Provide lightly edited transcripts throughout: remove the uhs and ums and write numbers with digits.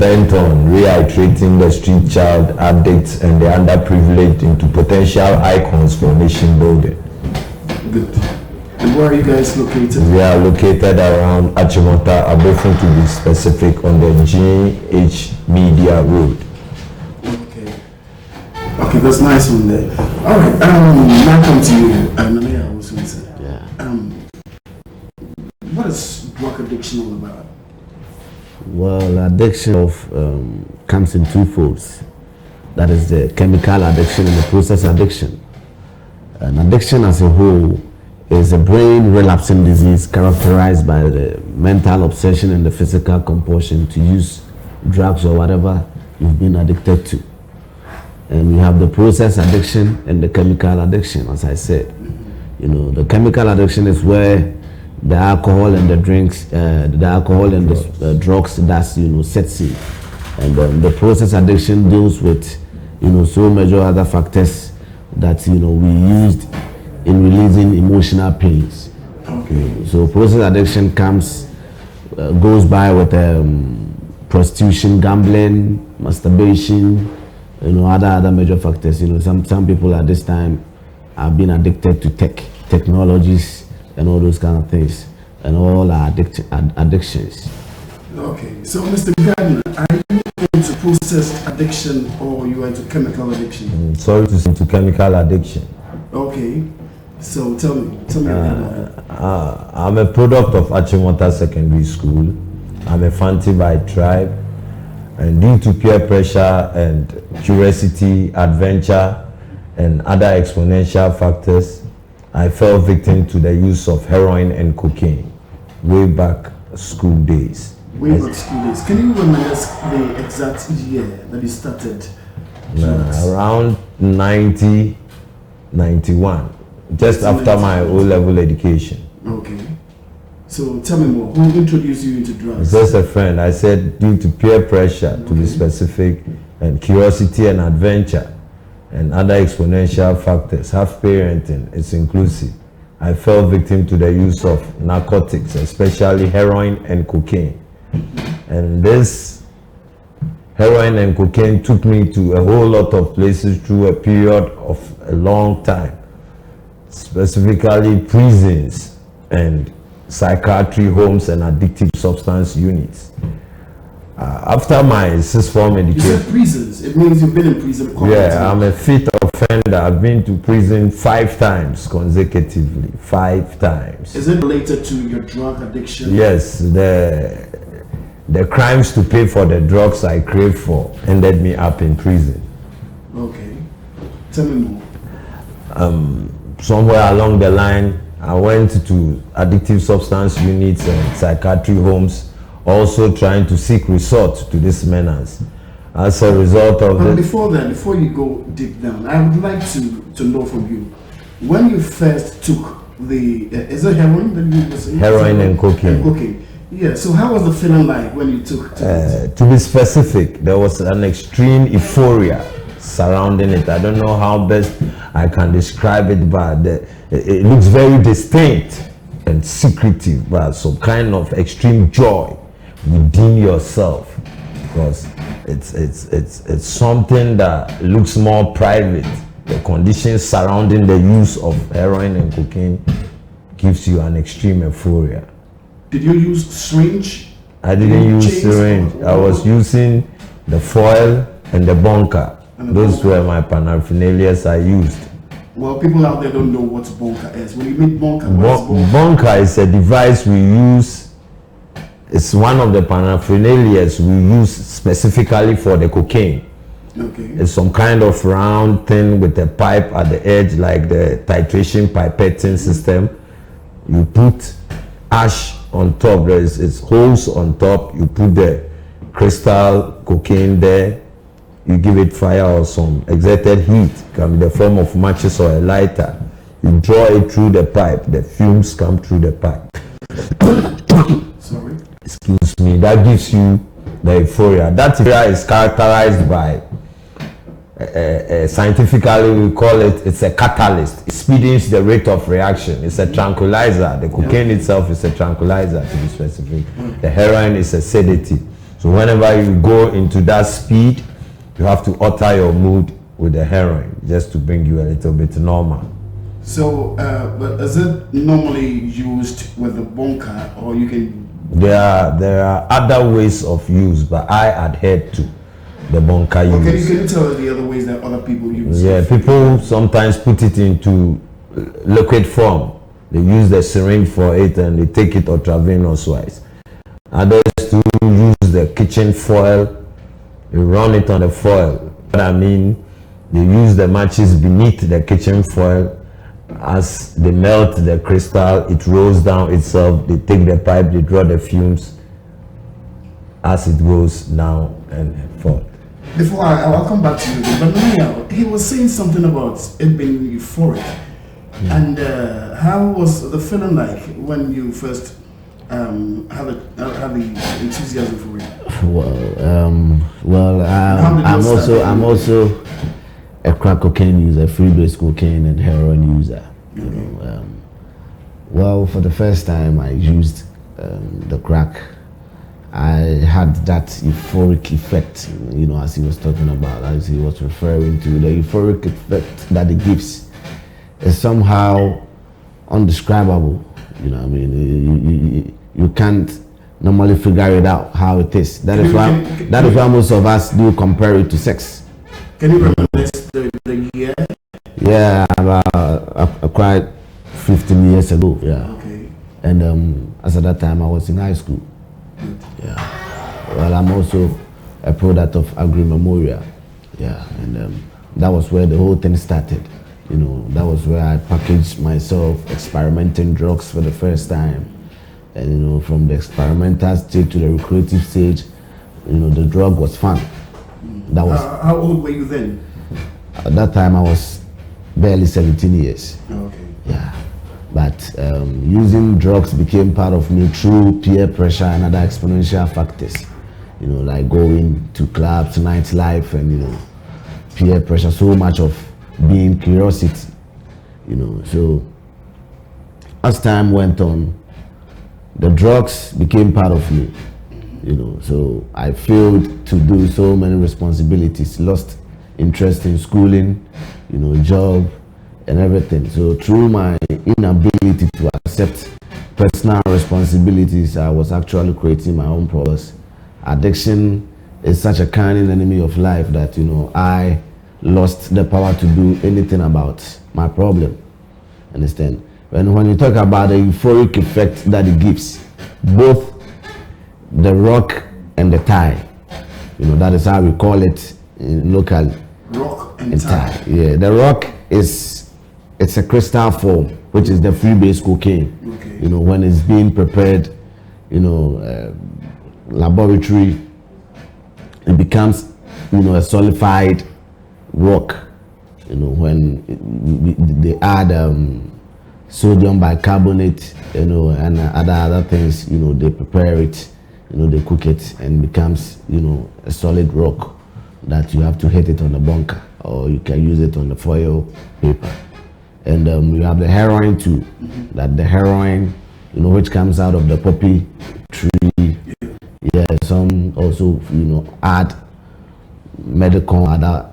bent on reiterating the street child, addicts, and the underprivileged into potential icons for nation building. Good. And where are you guys located? We are located around Achimota, Abofun to be specific, on the GH Media Road. Okay, that's nice one there. All right, now come to you. Nanaya, I was going to say. Yeah. What is drug addiction all about? Well, addiction comes in two folds. That is the chemical addiction and the process addiction. An addiction as a whole is a brain relapsing disease characterized by the mental obsession and the physical compulsion to use drugs or whatever you've been addicted to. And we have the process addiction and the chemical addiction, as I said. You know, the chemical addiction is where the alcohol and the drinks, the alcohol and the drugs, that's, sets in. And the process addiction deals with, so many other factors that, we used in releasing emotional pains. Okay. So process addiction goes by with prostitution, gambling, masturbation, other major factors. Some people at this time have been addicted to technologies and all those kind of things, and all are addictions. Okay, so Mr. Gardner, are you into process addiction or you are into chemical addiction? Sorry to say, into chemical addiction. Okay, so tell me about that. I'm a product of Achimota Secondary School. I'm a Fanti by tribe. And due to peer pressure and curiosity, adventure, and other exponential factors, I fell victim to the use of heroin and cocaine way back school days. Way back school days. Can you remind us the exact year that you started? Around 91, just after my O-level education. Okay. So tell me more. Who introduced you into drugs? Just a friend. I said due to peer pressure, to be specific, and curiosity and adventure, and other exponential factors. Half parenting is inclusive. I fell victim to the use of narcotics, especially heroin and cocaine. And this heroin and cocaine took me to a whole lot of places through a period of a long time, specifically prisons and psychiatry homes and addictive substance units. After my sixth form education. You said prisons. It means you've been in prison. Yeah, I'm a fit offender. I've been to prison 5 times consecutively. 5 times. Is it related to your drug addiction? Yes, the crimes to pay for the drugs I craved for ended me up in prison. Okay, tell me more. Somewhere along the line, I went to addictive substance units and psychiatry homes, also trying to seek resort to this menace. As a result of But before you go deep down, I would like to know from you, when you first took the, is it heroin that you were saying? Heroin and cocaine. Okay, yeah, so how was the feeling like when you took it? To be specific, there was an extreme euphoria surrounding it. I don't know how best I can describe it, but it looks very distinct and secretive, but some kind of extreme joy within yourself, because it's something that looks more private. The conditions surrounding the use of heroin and cocaine gives you an extreme euphoria. Did you use syringe? I didn't use syringe. I was using the foil and the bunker. Those were my paraphernalias I used. Well, people out there don't know what bunker is. When you mean bunker, what is bunker? Bunker is a device we use. It's one of the paraphernalias we use specifically for the cocaine. Okay. It's some kind of round thing with a pipe at the edge, like the titration pipetting system. You put ash on top. It's holes on top. You put the crystal cocaine there. You give it fire or some exerted heat, can be the form of matches or a lighter. You draw it through the pipe. The fumes come through the pipe. Sorry. Excuse me. That gives you the euphoria. That euphoria is characterized by, scientifically we call it's a catalyst. It speeds the rate of reaction. It's a tranquilizer. The cocaine itself is a tranquilizer, to be specific. The heroin is a sedative. So whenever you go into that speed, you have to alter your mood with the heroin just to bring you a little bit normal. So, but is it normally used with the bunker, or you can? There are other ways of use, but I adhere to the bunker use. Okay, can you tell us the other ways that other people use? Yeah, people sometimes put it into liquid form. They use the syringe for it and they take it intravenous wise. Others to use the kitchen foil, they run it on the foil. What I mean, they use the matches beneath the kitchen foil. As they melt the crystal, it rolls down itself. They take the pipe, they draw the fumes as it goes down and forth. Before I'll come back to you, but now he was saying something about it being euphoric. And how was the feeling like when you first had the enthusiasm for it? I'm also a crack cocaine user, freebase cocaine and heroin user. You know, well, for the first time I used the crack, I had that euphoric effect, you know, as he was talking about, as he was referring to, the euphoric effect that it gives is somehow undescribable. You know what I mean? You can't normally figure it out how it is. That is why most of us do compare it to sex. Can you remember the year? Yeah, about quite 15 years ago. Yeah. Okay. And as at that time I was in high school. Yeah. Well, I'm also a product of Agri Memorial. Yeah, and that was where the whole thing started. You know, that was where I packaged myself, experimenting drugs for the first time. And you know, from the experimental stage to the recreative stage, you know, the drug was fun. That was. How old were you then? At that time, I was barely 17 years. Okay. Yeah, but using drugs became part of me through peer pressure and other exponential factors. You know, like going to clubs, nightlife, and you know, peer pressure. So much of being curiosity. You know, so as time went on, the drugs became part of me. You know, so I failed to do so many responsibilities, lost interest in schooling, you know, job and everything. So through my inability to accept personal responsibilities, I was actually creating my own problems. Addiction is such a cunning enemy of life that, you know, I lost the power to do anything about my problem. Understand? When you talk about the euphoric effect that it gives, both the rock and the tie, you know, that is how we call it locally. Rock and tie. Yeah, the rock it's a crystal form, which is the freebase cocaine. Okay. You know, when it's being prepared, you know, laboratory, it becomes, you know, a solidified rock. You know, when they add sodium bicarbonate, you know, and other things, you know, they prepare it, you know, they cook it and becomes, you know, a solid rock that you have to hit it on the bunker, or you can use it on the foil paper. And you have the heroin too, that the heroin, you know, which comes out of the poppy tree. Yeah, some also, you know, add medical other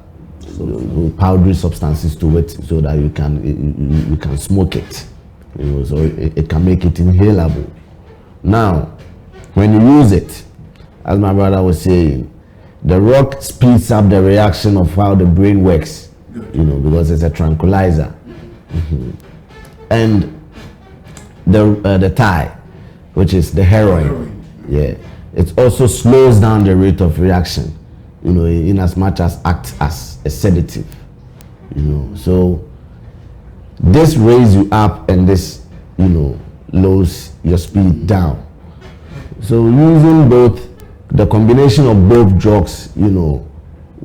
powdery substances to it so that you can smoke it, you know, so it can make it inhalable. Now, when you use it, as my brother was saying, the rock speeds up the reaction of how the brain works, you know, because it's a tranquilizer. And the tie, which is the heroin, yeah, it also slows down the rate of reaction, you know, in as much as acts as a sedative, you know. So this raises you up and this, you know, lowers your speed down. So using both, the combination of both drugs, you know,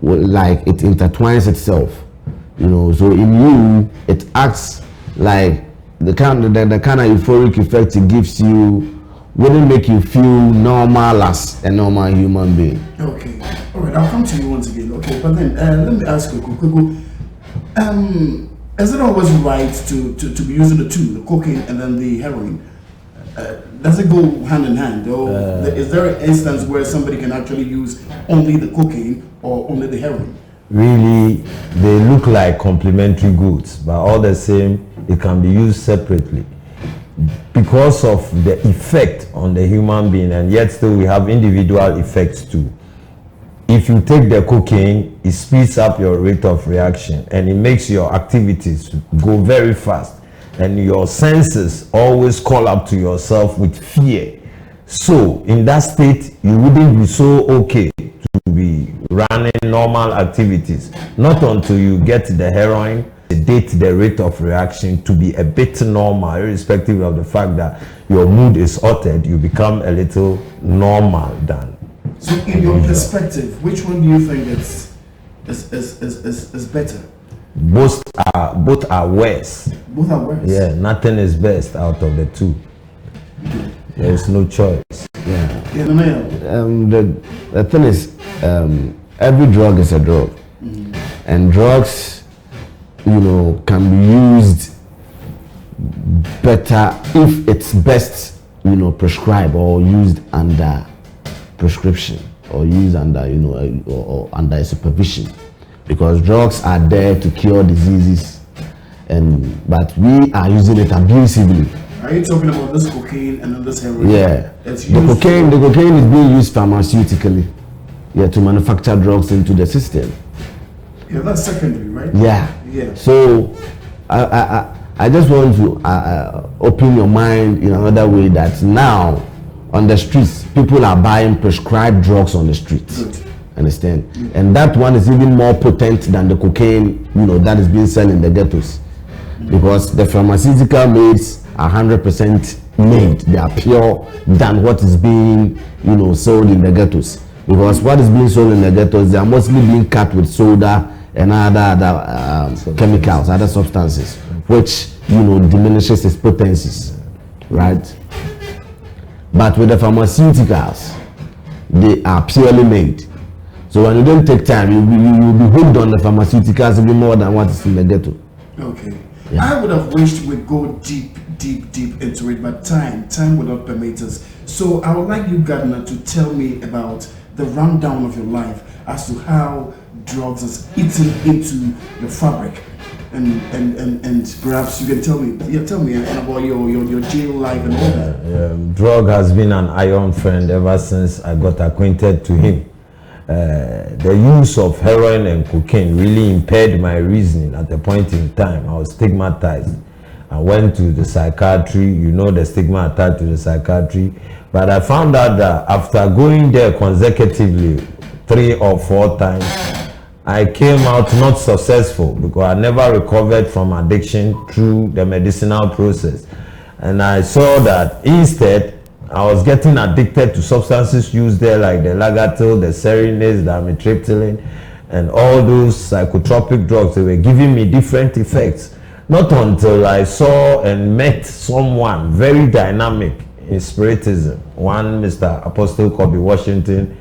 like it intertwines itself, you know. So in you, it acts like the kind of euphoric effect it gives you wouldn't make you feel normal as a normal human being. Okay, all right, I'll come to you once again. Okay, but then let me ask you, is it always right to be using the two, the cocaine and then the heroin? does it go hand in hand? Or is there an instance where somebody can actually use only the cocaine or only the heroin? Really, they look like complementary goods, but all the same, it can be used separately because of the effect on the human being, and yet still we have individual effects too. If you take the cocaine, it speeds up your rate of reaction and it makes your activities go very fast, and your senses always call up to yourself with fear. So in that state, you wouldn't be so okay to be running normal activities, not until you get the heroin, date the rate of reaction to be a bit normal, irrespective of the fact that your mood is altered. You become a little normal than. So in your perspective, which one do you think is better? Both are worse. Both are worse. Yeah, nothing is best out of the two. There is no choice. Yeah. The thing is, every drug is a drug, and drugs, can be used better if it's best, prescribed or used under prescription or used under, or under supervision, because drugs are there to cure diseases, but we are using it abusively. Are you talking about this cocaine and then this heroin? Yeah, the cocaine is being used pharmaceutically, to manufacture drugs into the system. Yeah, that's secondary, right? Yeah. So I just want to open your mind in another way, that now on the streets, people are buying prescribed drugs on the streets. Good. Understand? And that one is even more potent than the cocaine, that is being sold in the ghettos, because the pharmaceutical maids are 100% made. They are pure than what is being, sold in the ghettos. Because what is being sold in the ghettos, they are mostly being cut with soda and other chemicals, other substances, which diminishes its potencies, right? But with the pharmaceuticals, they are purely made. So when you don't take time, you'll be hooked on the pharmaceuticals even more than what is in the ghetto. Okay. Yeah. I would have wished we'd go deep into it, but time would not permit us. So I would like you, Gardner, to tell me about the rundown of your life as to how drugs has eaten into your fabric, and perhaps you can tell me about your jail life and all that. Drug has been an iron friend ever since I got acquainted to him. The use of heroin and cocaine really impaired my reasoning at a point in time. I was stigmatized. I went to the psychiatry, the stigma attached to the psychiatry, but I found out that after going there consecutively 3 or 4 times, I came out not successful, because I never recovered from addiction through the medicinal process. And I saw that instead, I was getting addicted to substances used there, like the Lagatil, the Serenase, the amitriptyline, and all those psychotropic drugs. They were giving me different effects. Not until I saw and met someone very dynamic in spiritism, one Mr. Apostle Kobe Washington.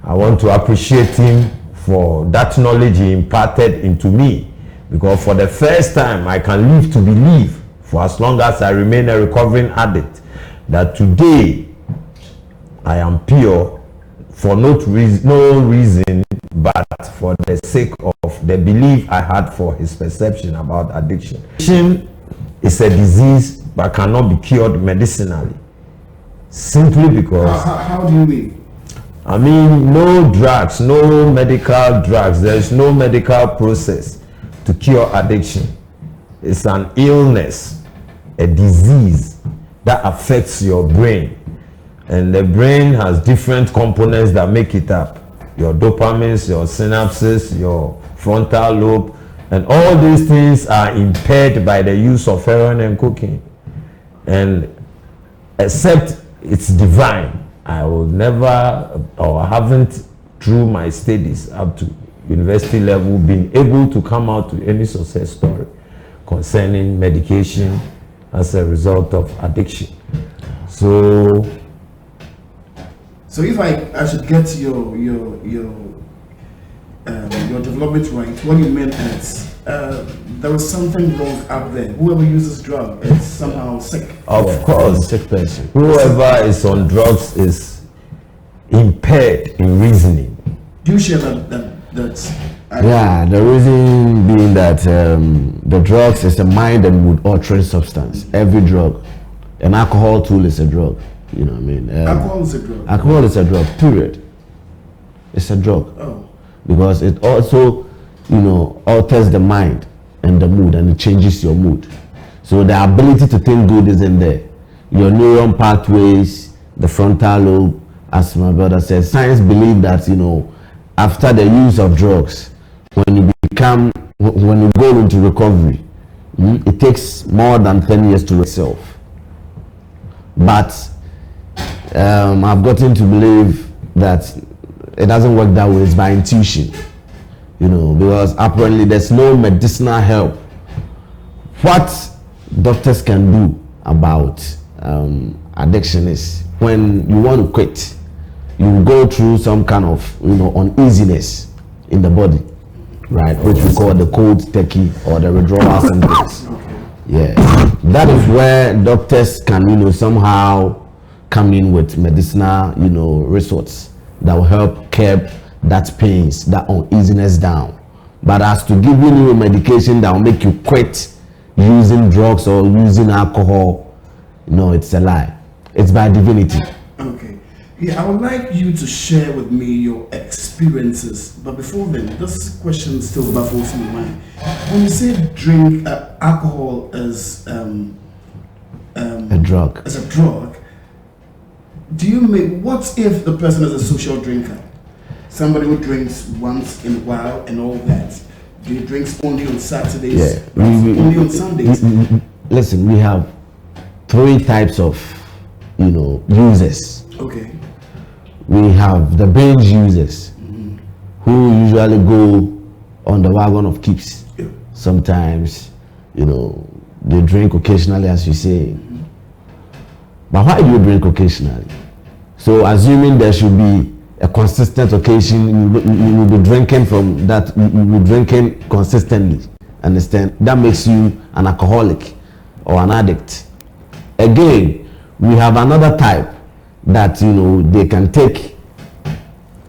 I want to appreciate him for that knowledge he imparted into me, because for the first time I can live to believe, for as long as I remain a recovering addict, that today I am pure for no reason but for the sake of the belief I had for his perception about addiction. Addiction is a disease but cannot be cured medicinally, simply because... How do you mean? I mean, no drugs, no medical drugs. There is no medical process to cure addiction. It's an illness, a disease that affects your brain. And the brain has different components that make it up. Your dopamines, your synapses, your frontal lobe, and all these things are impaired by the use of heroin and cocaine. And except it's divine, I will never, or haven't, through my studies up to university level, been able to come out to any success story concerning medication as a result of addiction. So if I should get your your development right, what you meant is there is something wrong up there. Whoever uses drug is somehow sick. Of course, sick person. Whoever is on drugs is impaired in reasoning. Do you share that? Yeah, the reason being that the drugs is a mind and mood altering substance. Every drug, an alcohol tool is a drug. You know what I mean? Alcohol is a drug. Alcohol is a drug. Period. It's a drug. Oh. Because it also, alters the mind and the mood, and it changes your mood. So the ability to think good isn't there. Your neuron pathways, the frontal lobe, as my brother says, science believe that after the use of drugs, when you go into recovery, it takes more than 10 years to yourself. But I've gotten to believe that it doesn't work that way. It's by intuition, because apparently there's no medicinal help. What doctors can do about addiction is when you want to quit, you go through some kind of uneasiness in the body, right, which we call the cold turkey or the withdrawal symptoms. Yeah, that is where doctors can somehow come in with medicinal resorts that will help curb that pains, that uneasiness down. But as to giving you a medication that will make you quit using drugs or using alcohol, it's a lie. It's by divinity. Okay. Yeah, I would like you to share with me your experiences. But before then, this question still baffles my mind. When you say drink alcohol as a drug, do you mean, what if the person is a social drinker? Somebody who drinks once in a while and all that. Do you drink only on Saturdays? Yeah. Only on Sundays? Listen, we have 3 types of, users. Okay. We have the binge users, who usually go on the wagon of keeps. Yeah. Sometimes, they drink occasionally, as you say. But why do you drink occasionally? So assuming there should be a consistent occasion, you will be drinking from that, you will be drinking consistently. Understand? That makes you an alcoholic or an addict. Again, we have another type that they can take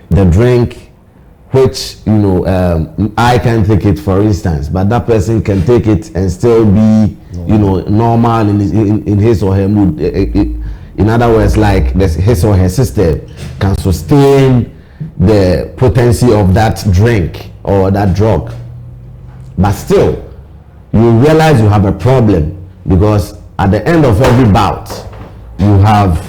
the drink, which I can take it, for instance, but that person can take it and still be normal in his or her mood. In other words, like his or her system can sustain the potency of that drink or that drug. But still, you realize you have a problem, because at the end of every bout, you have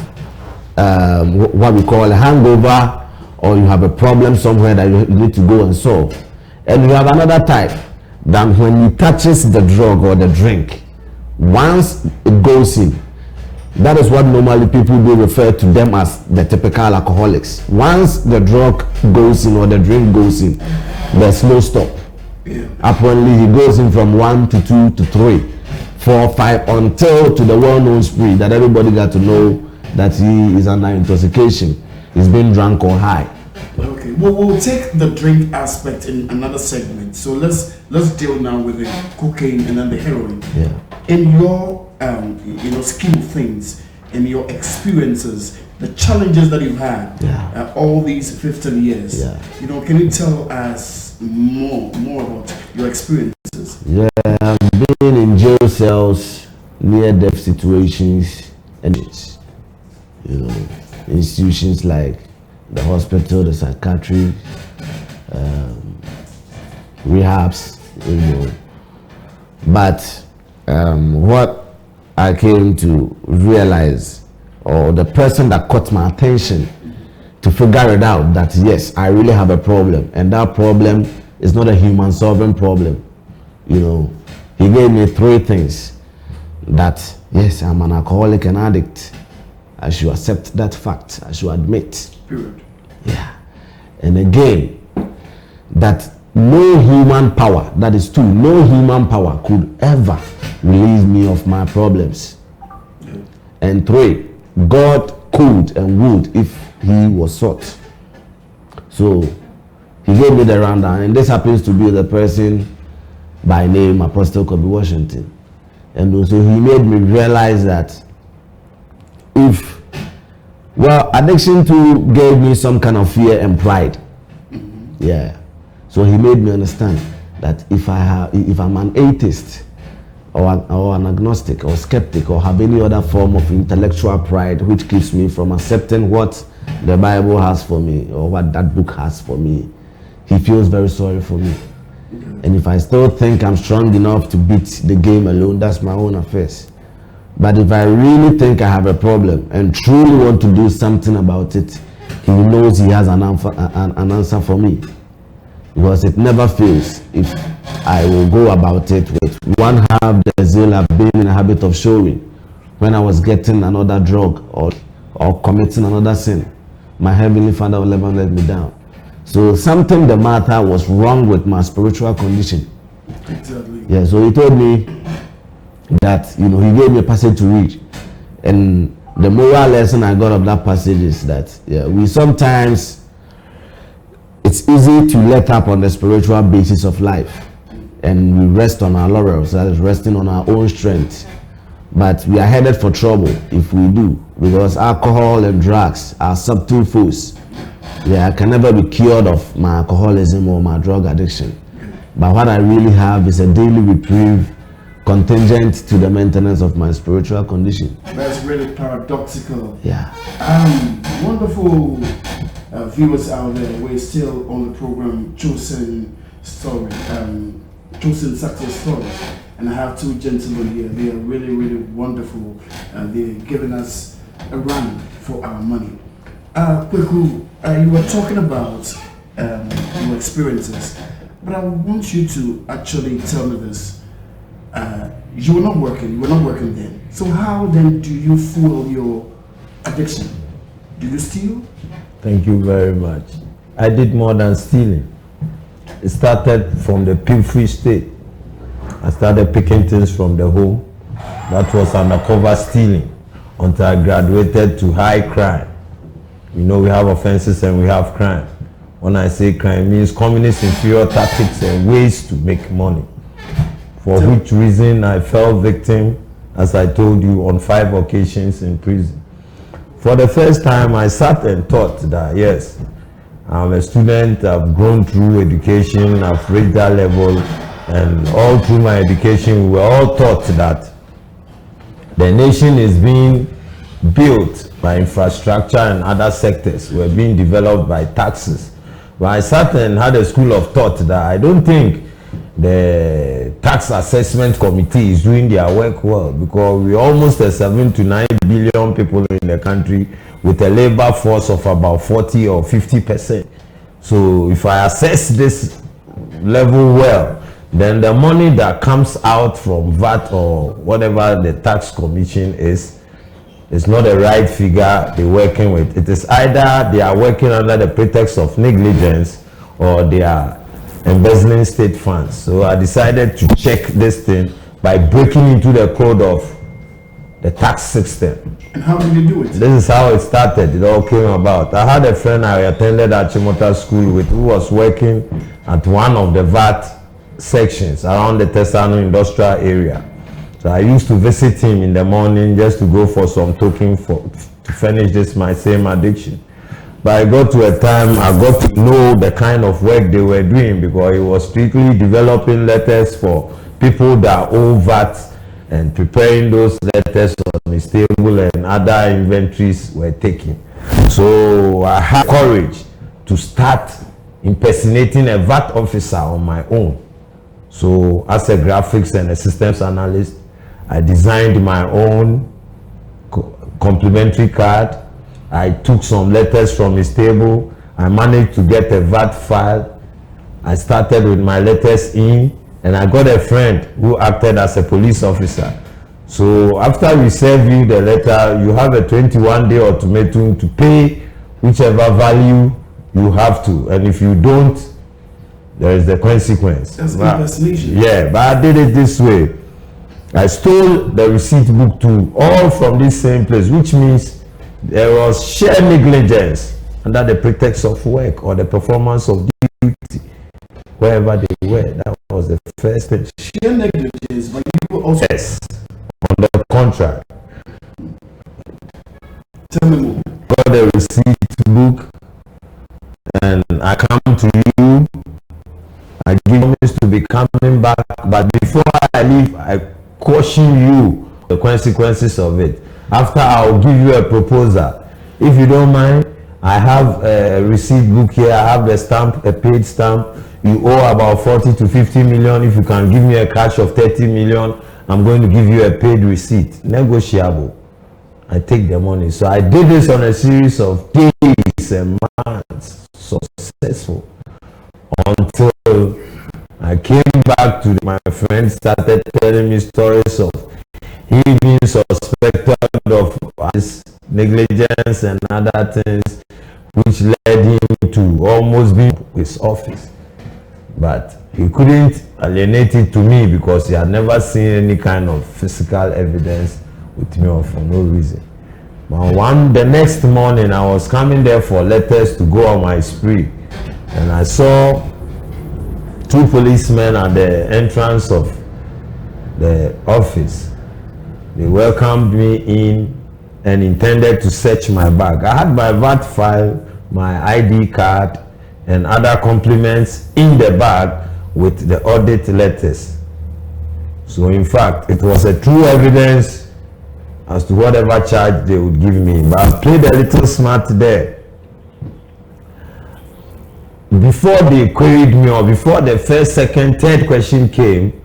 what we call a hangover, or you have a problem somewhere that you need to go and solve. And you have another type that when it touches the drug or the drink, once it goes in, that is what normally people do refer to them as the typical alcoholics. Once the drug goes in or the drink goes in, there's no stop. Yeah. Apparently he goes in from 1 to 2 to 3, 4, 5, until to the well-known spree that everybody got to know that he is under intoxication. He's been drunk or high. Okay, well, we'll take the drink aspect in another segment. So let's deal now with the cocaine and then the heroin. Yeah. In your scheme of things, in your experiences, the challenges that you've had all these 15 years. Yeah. Can you tell us more about your experiences? Yeah, I've been in jail cells, near-death situations, and institutions like the hospital, the psychiatry, rehabs, But what I came to realize, or the person that caught my attention to figure it out, that yes, I really have a problem, and that problem is not a human solving problem. He gave me 3 things that, yes, I'm an alcoholic and addict. I should accept that fact. I should admit. Period. Yeah. And again, that no human power, that is 2, no human power could ever relieve me of my problems. Yeah. And 3, God could and would if he was sought. So He gave me the rundown, and this happens to be the person by name Apostle Kobe Washington. And also he made me realize that addiction too gave me some kind of fear and pride. Yeah. So he made me understand that if I'm an atheist or an agnostic or skeptic or have any other form of intellectual pride which keeps me from accepting what the Bible has for me or what that book has for me, he feels very sorry for me. And if I still think I'm strong enough to beat the game alone, that's my own affairs. But if I really think I have a problem and truly want to do something about it, he knows he has an answer for me. Because it never fails if I will go about it with one half the zeal I've been in a habit of showing when I was getting another drug or committing another sin. My Heavenly Father will never let me down. So something the matter was wrong with my spiritual condition. Exactly. Yeah, so he told me that, he gave me a passage to read. And the moral lesson I got of that passage is that we sometimes, it's easy to let up on the spiritual basis of life. And we rest on our laurels, that is resting on our own strength. But we are headed for trouble if we do, because alcohol and drugs are subtle foes. I can never be cured of my alcoholism or my drug addiction. But what I really have is a daily reprieve contingent to the maintenance of my spiritual condition. That's really paradoxical. Yeah. Wonderful viewers out there. We're still on the program Chosen Story, Chosen Success Stories. And I have two gentlemen here. They are really, really wonderful. They're giving us a run for our money. Kweku, you were talking about your experiences, but I want you to actually tell me this. You were not working then. So how then do you fuel your addiction? Do you steal? Thank you very much. I did more than stealing. It started from the pilfering state. I started picking things from the home. That was undercover stealing until I graduated to high crime. We have offenses and we have crime. When I say crime, it means communist inferior tactics and ways to make money. For which reason I fell victim, as I told you, on 5 occasions in prison. For the first time, I sat and thought that, yes, I'm a student, I've grown through education, I've reached that level, and all through my education, we were all taught that the nation is being built by infrastructure and other sectors were being developed by taxes. But I sat and had a school of thought that I don't think the tax assessment committee is doing their work well, because we're almost 7 to 9 billion people in the country with a labor force of about 40 or 50%. So if I assess this level well, then the money that comes out from VAT or whatever the tax commission is not the right figure they're working with. It is either they are working under the pretext of negligence or they are embezzling state funds. So I decided to check this thing by breaking into the code of the tax system. And how did you do it? This is how it started. It all came about. I had a friend I attended at Chimota school with who was working at one of the VAT sections around the Tesano industrial area. So I used to visit him in the morning just to go for some token to finish this my same addiction. But I got to a time I got to know the kind of work they were doing, because he was strictly developing letters for people that owe VAT and preparing those letters on his table, and other inventories were taken. So I had courage to start impersonating a VAT officer on my own. So as a graphics and a systems analyst, I designed my own complimentary card. I took some letters from his table. I managed to get a VAT file. I started with my letters in, and I got a friend who acted as a police officer. So after we serve you the letter, you have a 21-day ultimatum to pay whichever value you have to. And if you don't, there is the consequence. That's impersonation. Yeah, but I did it this way. I stole the receipt book too, all from this same place, which means there was sheer negligence under the pretext of work or the performance of duty. duty wherever they were. That was the first thing. Sheer negligence, but you were also... Yes, on the contract. Tell me more. Got the receipt book, and I come to you. I give promise to be coming back, but before I leave, I caution you the consequences of it. After, I'll give you a proposal. If you don't mind, I have a receipt book here. I have the stamp, a paid stamp. You owe about 40 to 50 million. If you can give me a cash of 30 million, I'm going to give you a paid receipt. Negotiable. I take the money. So I did this on a series of days and months. Successful. Until I came back to my friend started telling me stories of he being suspected of his negligence and other things, which led him to almost be his office. But he couldn't alienate it to me because he had never seen any kind of physical evidence with me or for no reason. But the next morning, I was coming there for letters to go on my spree, and I saw two policemen at the entrance of the office. They welcomed me in and intended to search my bag. I had my VAT file, my ID card, and other compliments in the bag with the audit letters. So in fact, it was a true evidence as to whatever charge they would give me. But I played a little smart there. Before they queried me, or before the first, second, third question came,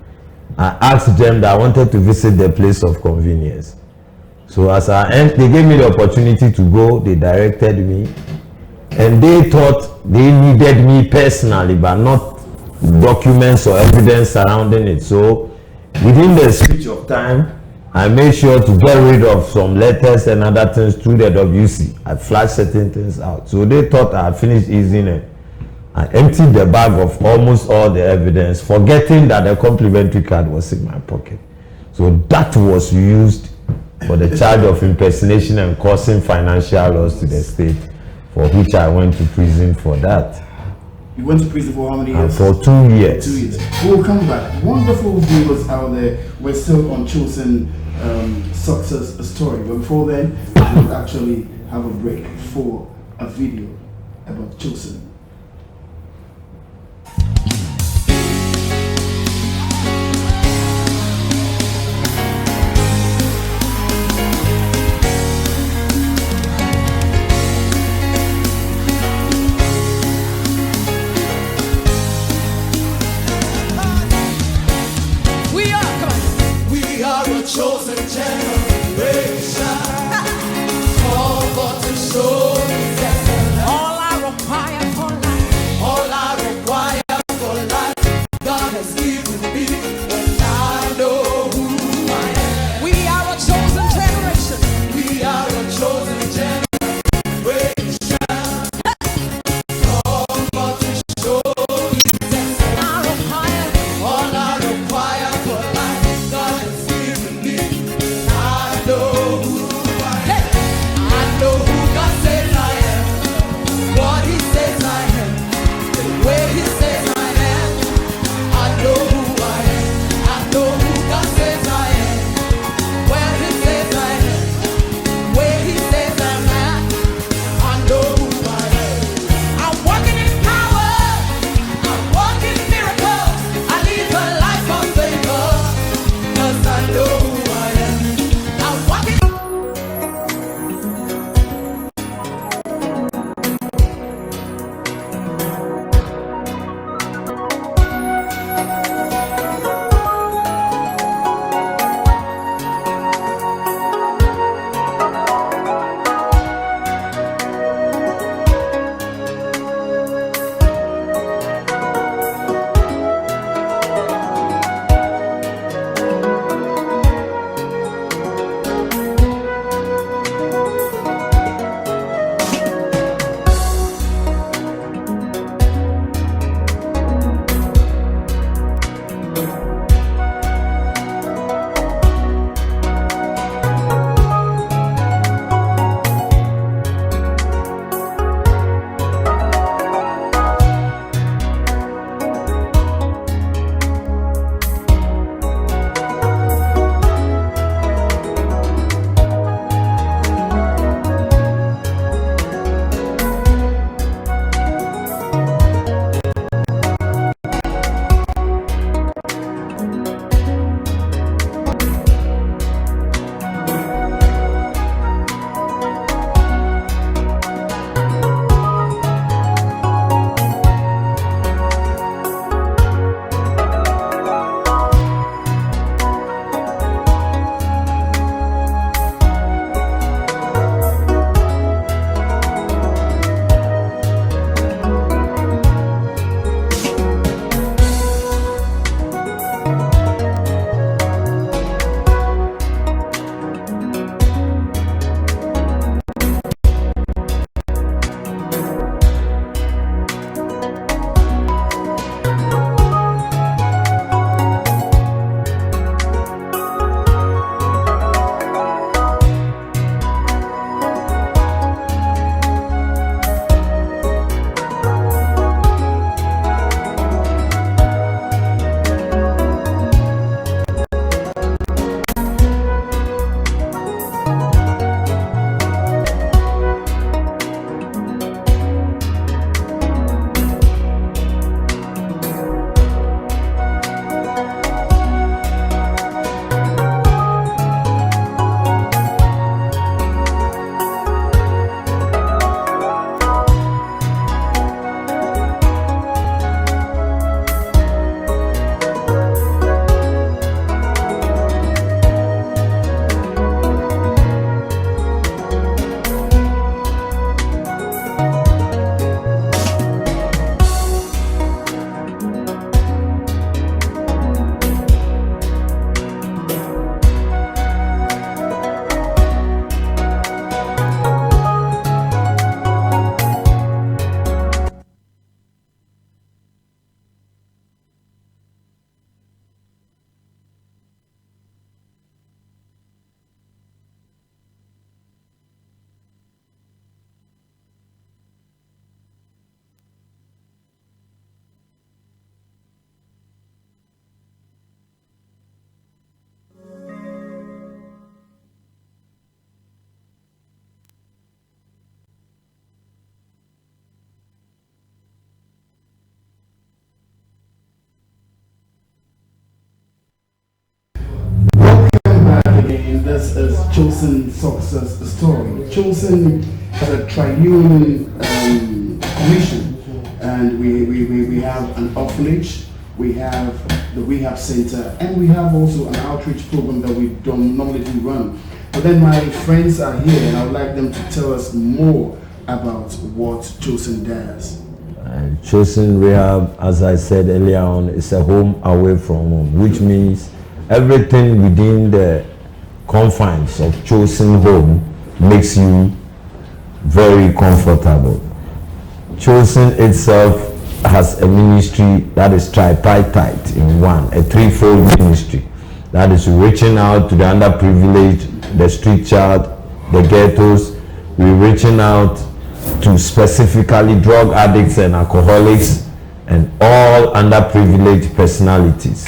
I asked them that I wanted to visit the place of convenience. So as I entered, they gave me the opportunity to go. They directed me, and they thought they needed me personally, but not documents or evidence surrounding it. So within the speech of time, I made sure to get rid of some letters and other things through the WC. I flashed certain things out. So they thought I had finished easing it. I emptied the bag of almost all the evidence, forgetting that the complimentary card was in my pocket. So that was used for the charge of impersonation and causing financial loss to the state, for which I went to prison for that. You went to prison for how many years? For 2 years. 2 years. We'll come back. Wonderful viewers out there. We're still on Chosen success story. But before then, we'll actually have a break for a video about Chosen. Chosen generation, all but to show all I require for is Chosen success story. Chosen has a triune mission, and we have an orphanage, we have the rehab center, and we have also an outreach program that we don't normally do run. But then my friends are here, and I would like them to tell us more about what Chosen does. Chosen Rehab, as I said earlier on, is a home away from home, which means everything within the confines of Chosen home makes you very comfortable. Chosen itself has a ministry that is tripartite in one, a threefold ministry that is reaching out to the underprivileged, the street child, the ghettos. We're reaching out to specifically drug addicts and alcoholics and all underprivileged personalities.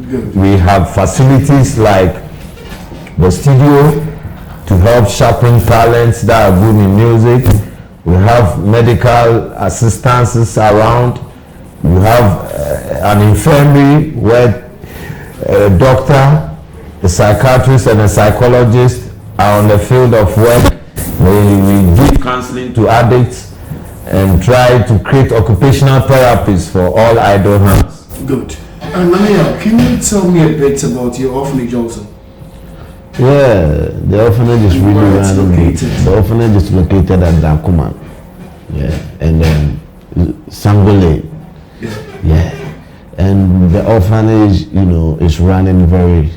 Good. We have facilities like the studio to help sharpen talents that are good in music. We have medical assistances around. We have an infirmary where a doctor, a psychiatrist, and a psychologist are on the field of work. We give counseling to addicts and try to create occupational therapies for all idle hands. Good. Nania, can you tell me a bit about your orphanage also? Yeah, the orphanage is really Where it's random. located? The orphanage is located at Dakuman. Yeah, and then Sangole. Yeah, and the orphanage, is running very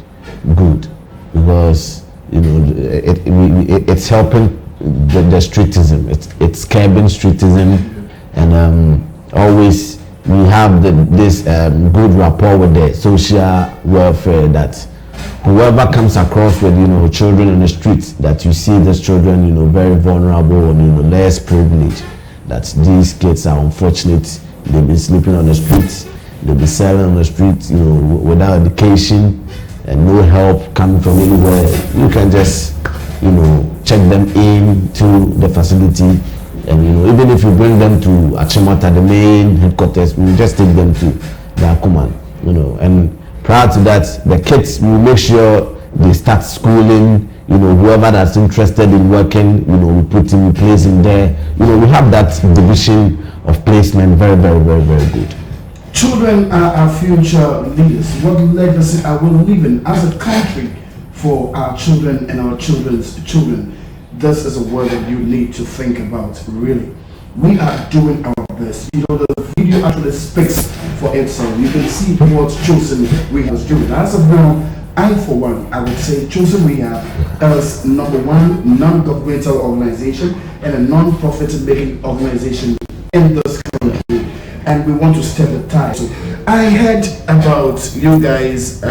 good because it's helping the streetism. It's curbing streetism, and always we have this good rapport with the social welfare that whoever comes across with children in the streets, that you see these children very vulnerable and less privileged, that these kids are unfortunate. They've been sleeping on the streets, they'll be selling on the streets, without education and no help coming from anywhere. You can just check them into the facility, and even if you bring them to Achimota, the main headquarters, we just take them to the Akuman, and prior to that, the kids, we make sure they start schooling. Whoever that's interested in working, we place him there. We have that division of placement very, very, very, very good. Children are our future leaders. What legacy are we leaving as a country for our children and our children's children? This is a word that you need to think about, really. We are doing our best. The video actually speaks for itself. You can see what Chosen Rehab is doing. As of now, I, for one, I would say Chosen Rehab as number one non-governmental organization and a non-profit making organization in this country, and we want to step the tide. So I heard about you guys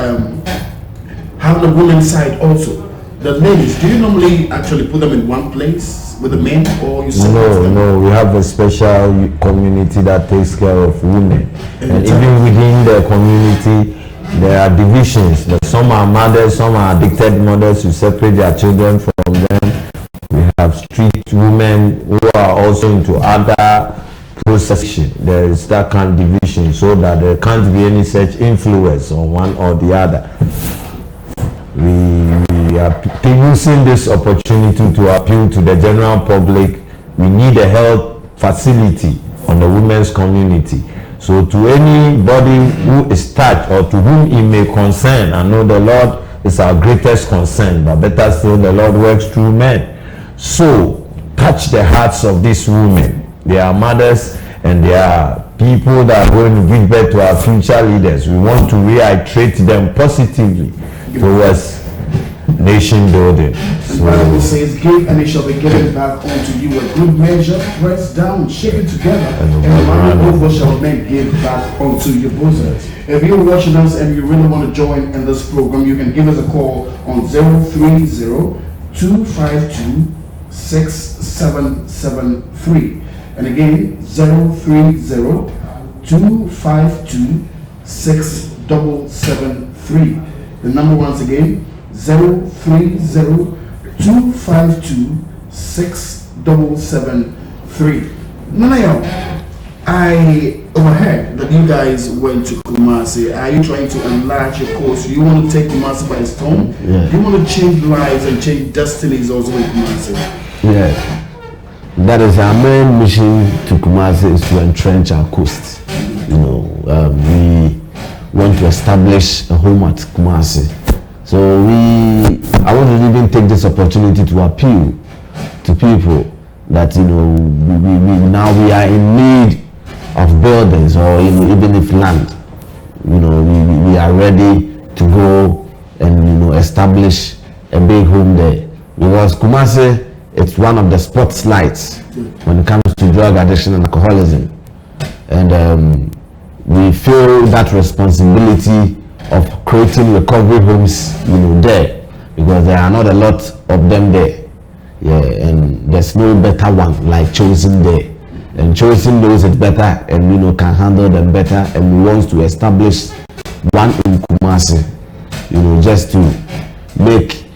having a women's side also. The ladies, do you normally actually put them in one place with the men, or you separate them? No, we have a special community that takes care of women, and even within the community there are divisions. Some are mothers, some are addicted mothers who separate their children from them. We have street women who are also into other procession. There is that kind of division, so that there can't be any such influence on one or the other. We are using this opportunity to appeal to the general public. We need a health facility on the women's community. So to anybody who is touched or to whom it may concern, I know the Lord is our greatest concern, but better still, the Lord works through men. So touch the hearts of these women. They are mothers and they are people that are going to give birth to our future leaders. We want to reiterate them positively towards nation building. The Bible says, give and it shall be given back unto you, a good measure, pressed down, shaken together, and running over shall men give back unto your bosom. If you're watching us and you really want to join in this program, you can give us a call on 030-252-6773. And again, 030-252-6773. The number once again, 030-252-6773. Nanayo, I overheard that you guys went to Kumasi. Are you trying to enlarge your course? Do you want to take Kumasi by storm? Yeah. Do you want to change lives and change destinies also in Kumasi? Yeah. That is our main mission to Kumasi, is to entrench our coast. You know, we want to establish a home at Kumasi. So I want to even take this opportunity to appeal to people that, you know, we are in need of buildings, or even if land, you know, we are ready to go and, you know, establish a big home there, because Kumasi, it's one of the spotlights when it comes to drug addiction and alcoholism, and we feel that responsibility of creating recovery homes, you know, there, because there are not a lot of them there. Yeah, and there's no better one like chosen there. And chosen knows it better, and, you know, can handle them better, and we want to establish one in Kumasi, you know, just to make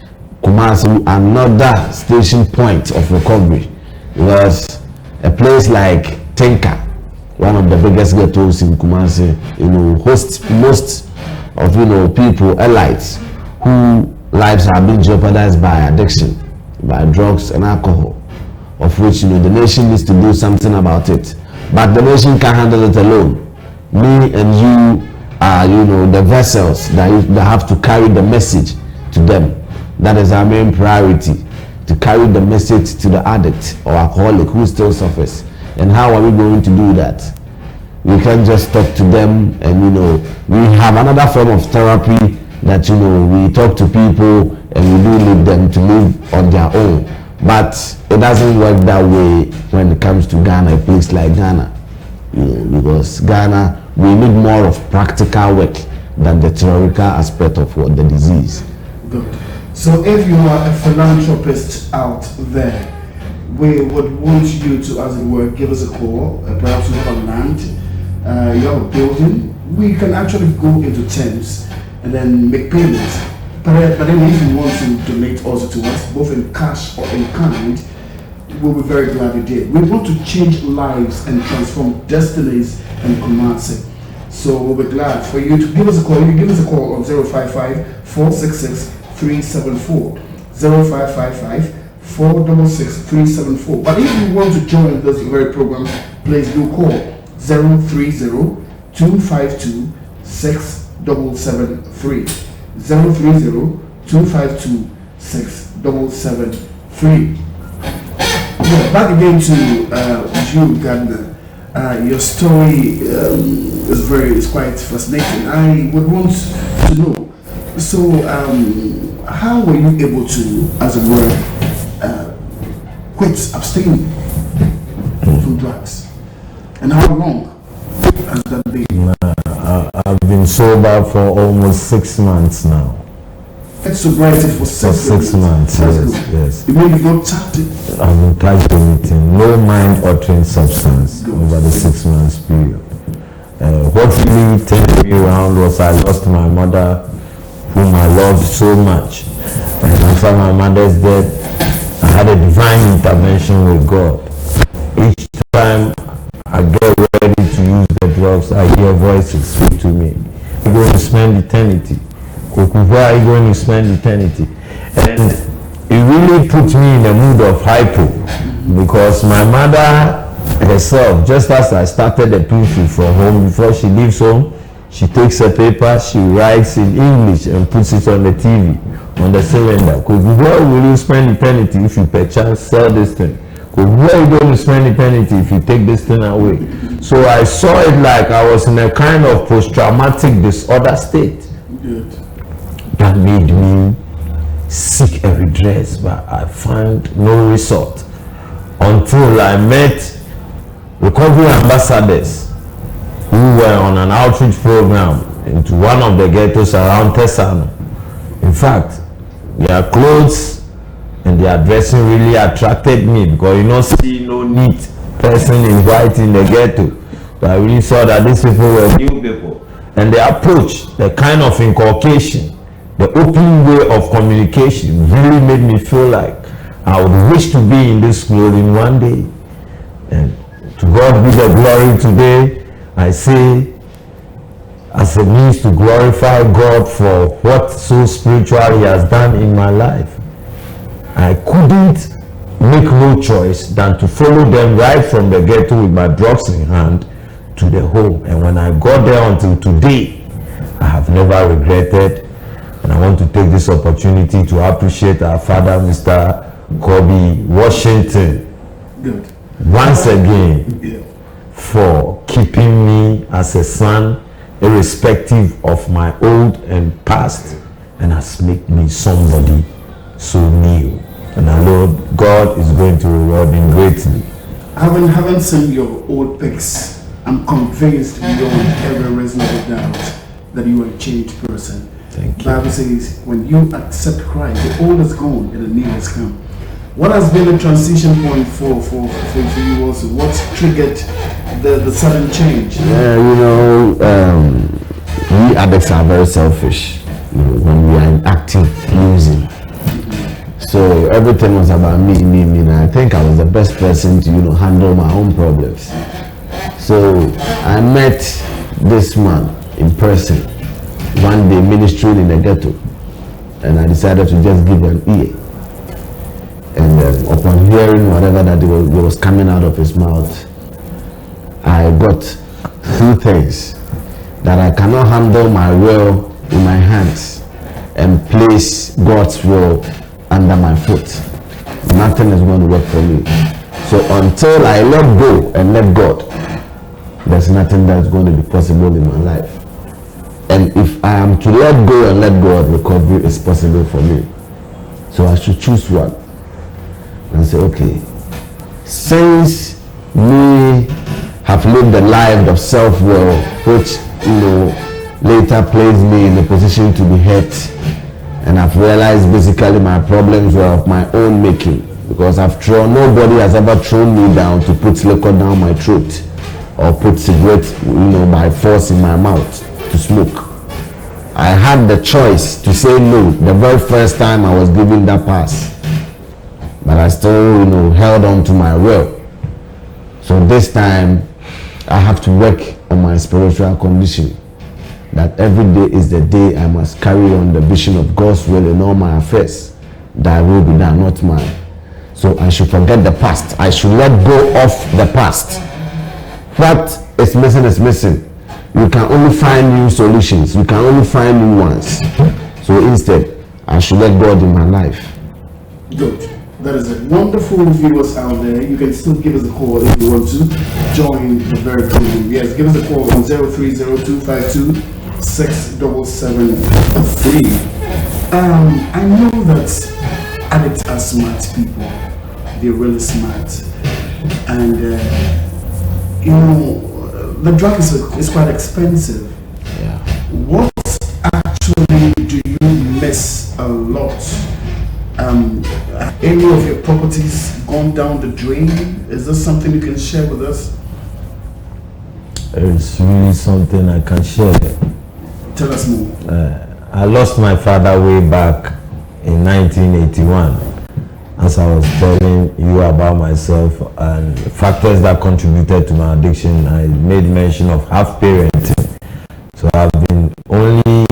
Kumasi another station point of recovery, because a place like Tenka, one of the biggest ghettos in Kumasi, you know, hosts most of, you know, people, elites, who lives have been jeopardized by addiction, by drugs and alcohol, of which, you know, the nation needs to do something about it. But the nation can't handle it alone. Me and you are, you know, the vessels that have to carry the message to them. That is our main priority, to carry the message to the addict or alcoholic who still suffers. And how are we going to do that? We can't just talk to them, and, you know, we have another form of therapy that, you know, we talk to people and we do lead them to live on their own. But it doesn't work that way when it comes to Ghana, a place like Ghana, you know, because Ghana, we need more of practical work than the theoretical aspect of what the disease. Good. So if you are a philanthropist out there, we would want you to, as it were, give us a call. Perhaps you have a land, you have a building. We can actually go into terms and then make payments. But then if you want to donate also to us, both in cash or in kind, we'll be very glad you did. We want to change lives and transform destinies in Kumasi. So we'll be glad for you to give us a call. You can give us a call on 055-466-374, 0555-466-374. But if you want to join this very program, please do call 030-252-6773. 030-252-6773. Yeah, back again to you, Gardner. Your story is quite fascinating. I would want to know. So, how were you able to, as it were, quit abstaining from drugs? And how long has that been? I've been sober for almost 6 months now. Sobriety for 6 months. That's Yes, good. yes. You mean you got tapped it? I haven't touched anything. No mind-altering substance over the 6 months period. What really turned me around was I lost my mother, whom I loved so much. And after my mother's death, I had a divine intervention with God. Each time I get ready to use the drugs, I hear voices speak to me. You're going to spend eternity. Where are you going to spend eternity? And it really put me in a mood of hypo, because my mother herself, just as I started the preaching from home, before she leaves home, she takes a paper, she writes in English and puts it on the TV, on the cylinder. Where will you spend eternity if you perchance sell this thing? Where are you going to spend eternity if you take this thing away? So I saw it like I was in a kind of post-traumatic disorder state. Good. That made me seek a redress, but I found no result until I met recovery ambassadors who were on an outreach program into one of the ghettos around Nsawam. In fact, their clothes and their dressing really attracted me, because you don't see no neat person in white in the ghetto. So I really saw that these people were new people, and the approach, the kind of inculcation, the open way of communication really made me feel like I would wish to be in this clothing one day. And To God be the glory today. I say, as a means to glorify God for what so spiritual He has done in my life. I couldn't make no choice than to follow them right from the ghetto with my drugs in hand to the home. And when I got there until today, I have never regretted. And I want to take this opportunity to appreciate our father, Mr. Kobe Washington, Good. once again for keeping me as a son, irrespective of my old and past, and has made me somebody so new. And our Lord God is going to reward him greatly. Having seen your old pics, I'm convinced beyond every reasonable doubt that you are a changed person. Thank you. The Bible says, when you accept Christ, the old is gone and the new has come. What has been the transition point for you also? What triggered the sudden change? We addicts are very selfish when we are in active using. So everything was about me. And I think I was the best person to handle my own problems. So I met this man in person one day ministering in the ghetto, and I decided to just give him an ear. And upon hearing whatever that was coming out of his mouth, I got two things: that I cannot handle my will in my hands and place God's will under my foot. Nothing is going to work for me. So until I let go and let God, there's nothing that's going to be possible in my life. And if I am to let go and let God, recovery is possible for me. So I should choose one and say, okay, since we have lived a life of self-will, which later placed me in a position to be hurt, and I've realized basically my problems were of my own making, because nobody has ever thrown me down to put liquor down my throat or put cigarette by force in my mouth to smoke. I had the choice to say no the very first time I was given that pass, but I still held on to my will. So this time I have to work on my spiritual condition, that every day is the day I must carry on the vision of God's will in all my affairs. Thy will be done, not mine. So I should forget the past. I should let go of the past. What is missing is missing. You can only find new solutions. You can only find new ones. So instead, I should let God in my life. Good. That is it. Wonderful viewers out there. You can still give us a call if you want to join the very program. Yes, give us a call on 0302526773. I know that addicts are smart people. They're really smart. And, the drug is quite expensive. Yeah. What actually do you miss a lot? Any of your properties gone down the drain? Is this something you can share with us? It's really something I can share. Tell us more. I lost my father way back in 1981. As I was telling you about myself and factors that contributed to my addiction, I made mention of half parenting. So I've been only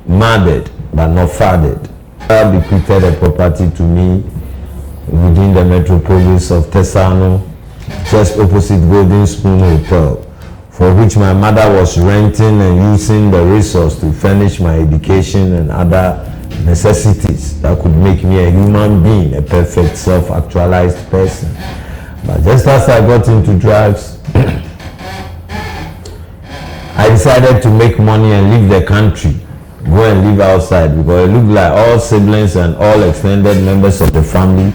mothered but not fathered. I bequeathed a property to me within the metropolis of Tesano, just opposite Golden Spoon Hotel, for which my mother was renting and using the resource to furnish my education and other necessities that could make me a human being, a perfect self-actualized person. But just as I got into drugs, I decided to make money and leave the country, go and live outside, because it looked like all siblings and all extended members of the family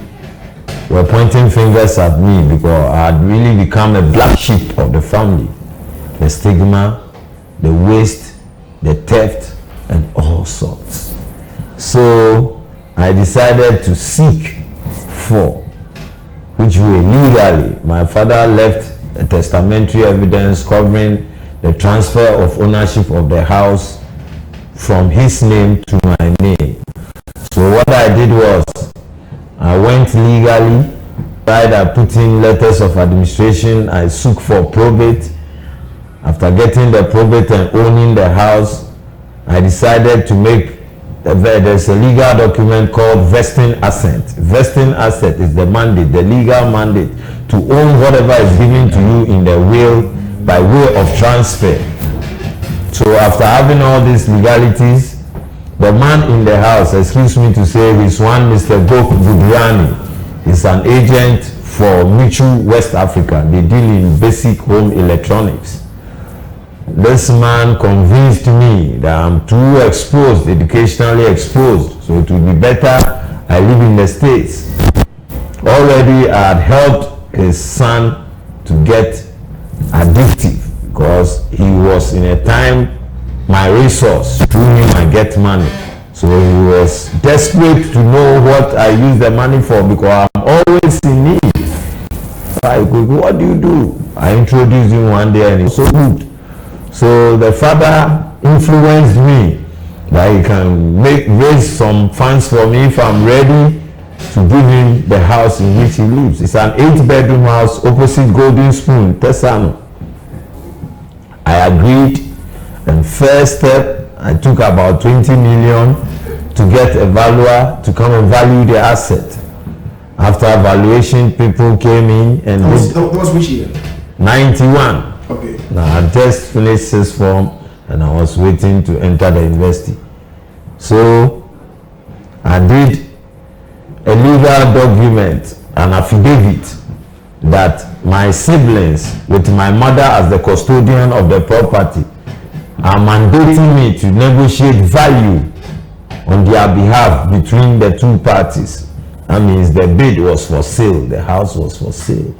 were pointing fingers at me, because I had really become a black sheep of the family. The stigma, the waste, the theft, and all sorts. So I decided to seek for which way legally. My father left a testamentary evidence covering the transfer of ownership of the house from his name to my name. So what I did was, I went legally I put in letters of administration. I sued for probate. After getting the probate and owning the house, I decided to make, there's a legal document called vesting asset. Vesting asset is the mandate, the legal mandate to own whatever is given to you in the will by way of transfer. So after having all these legalities, the man in the house, excuse me to say, is one Mr. Gok Budrani. He's an agent for Mutual West Africa. They deal in basic home electronics. This man convinced me that I'm too exposed, educationally exposed, so it would be better I live in the States. Already I had helped his son to get addictive because he was in a time, my resource, through him I get money. So he was desperate to know what I use the money for because I'm always in need. I go, what do you do? I introduced him one day and he was so good. So the father influenced me that he can raise some funds for me if I'm ready to give him the house in which he lives. It's an 8-bedroom house opposite Golden Spoon, Tesano. I agreed, and first step, I took about 20 million to get a valuer to come and value the asset. After valuation, people came in and... That was which year? 91. Okay. Now, I just finished sixth form and I was waiting to enter the university. So, I did a legal document, an affidavit, that my siblings, with my mother as the custodian of the property, are mandating me to negotiate value on their behalf between the two parties. That means the bid was for sale, the house was for sale.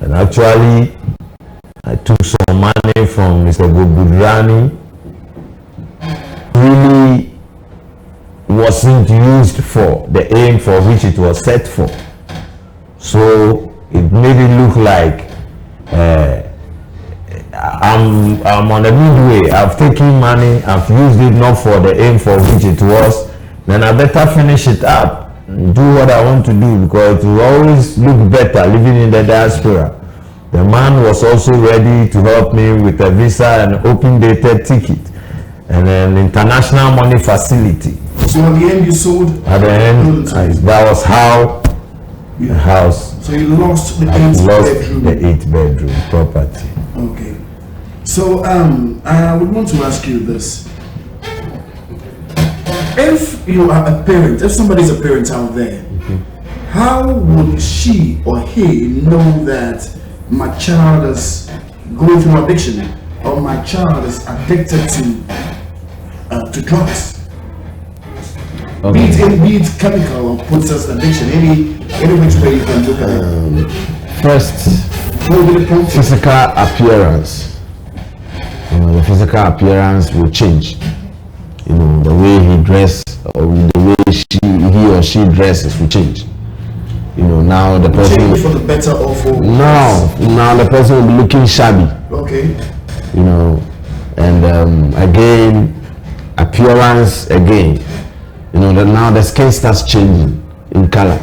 And actually, I took some money from Mr. Gobudrani. Really wasn't used for the aim for which it was set for. So it made it look like I'm on a midway. I've taken money, I've used it not for the aim for which it was. Then I better finish it up and do what I want to do because it will always look better living in the diaspora. The man was also ready to help me with a visa and open dated ticket and an international money facility. So at the end you sold? At the end, that was how the house. So you lost the 8-bedroom property. Okay. So I would want to ask you this. If you are a parent, if somebody is a parent out there, how would she or he know that my child is going through addiction or my child is addicted to drugs? Okay. Be it chemical or process addiction, any which way you can look at it. First, physical appearance. The physical appearance will change. The way he dresses or the way he or she dresses will change. Now the person change for the better or for now the person will be looking shabby. Okay. And again, appearance again. Now the skin starts changing in color.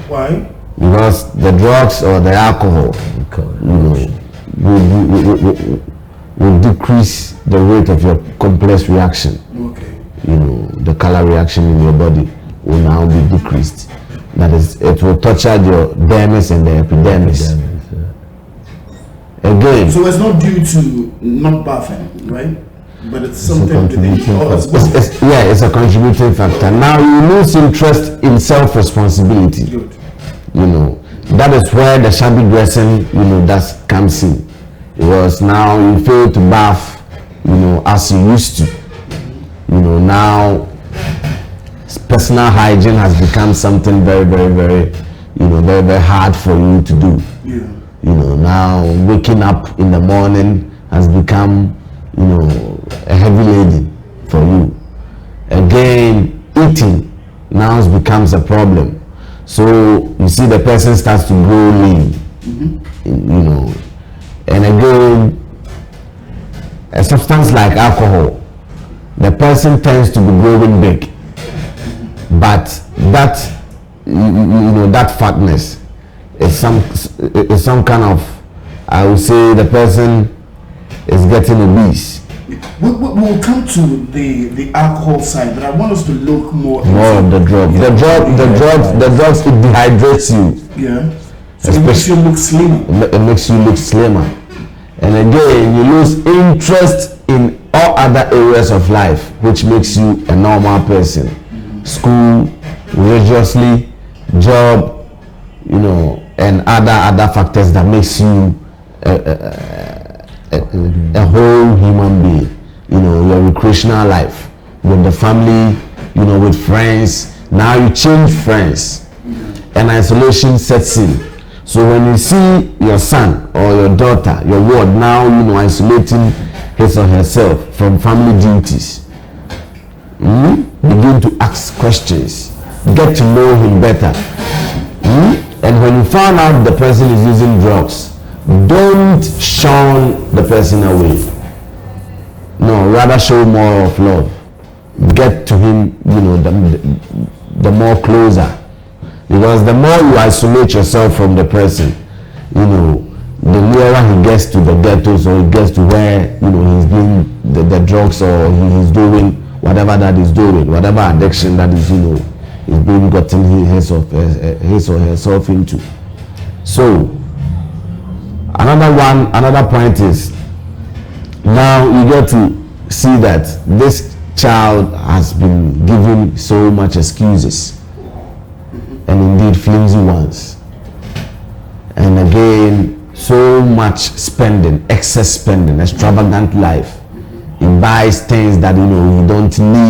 Why? Because the drugs or the alcohol, will decrease the rate of your complex reaction. Okay. The color reaction in your body will now be decreased. That is, it will torture your dermis and the epidermis. Again. So it's not due to not bathing, right? But it's something it's a contributing factor. Now you lose interest in self-responsibility. Good. That is where the shabby dressing, that comes in. Because now you fail to bath, as you used to. Now personal hygiene has become something very, very, very, very, very hard for you to do. Yeah. Now waking up in the morning has become, a heavy laden for you. Again, eating now becomes a problem. So you see the person starts to grow lean, and again, a substance like alcohol, the person tends to be growing big, but that that fatness is some kind of, I would say the person is getting obese. We'll come to the alcohol side, but I want us to look more of the drug. The drugs, it dehydrates you. Yeah. So it makes you look slimmer. It makes you look slimmer. And again, you lose interest in all other areas of life, which makes you a normal person. School, religiously, job, and other factors that makes you a whole human being. Your recreational life with the family, with friends. Now you change friends, and isolation sets in. So when you see your son or your daughter, your ward now, isolating his or herself from family duties, begin to ask questions, get to know him better. And when you find out the person is using drugs, don't shun the person away. No, rather show more of love. Get to him, the more closer. Because the more you isolate yourself from the person, the nearer he gets to the ghettos, or he gets to where, he's doing the drugs, or he's doing whatever that he's doing, whatever addiction that is, is being gotten his or herself into. So, another point is, now you get to see that this child has been given so much excuses, and indeed flimsy ones, and again so much spending, excess spending, extravagant life. He buys things that you don't need.